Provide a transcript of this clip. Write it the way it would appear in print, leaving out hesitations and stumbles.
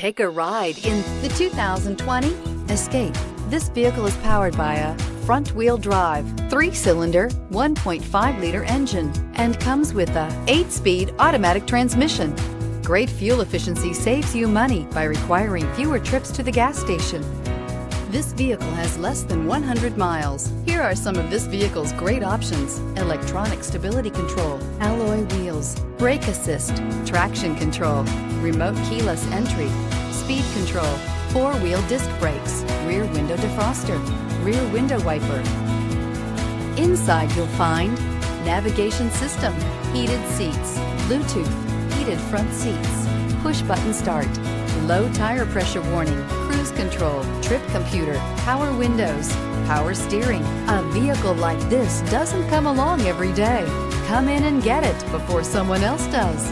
Take a ride in the 2020 Escape. This vehicle is powered by a front-wheel drive, 3-cylinder, 1.5-liter engine, and comes with a 8-speed automatic transmission. Great fuel efficiency saves you money by requiring fewer trips to the gas station. This vehicle has less than 100 miles. Here are some of this vehicle's great options: electronic stability control, alloy wheels, brake assist, traction control, remote keyless entry, speed control, 4-wheel disc brakes, rear window defroster, rear window wiper. Inside you'll find navigation system, heated seats, Bluetooth, heated front seats, push-button start, low tire pressure warning, cruise control, trip computer, power windows, power steering. A vehicle like this doesn't come along every day. Come in and get it before someone else does.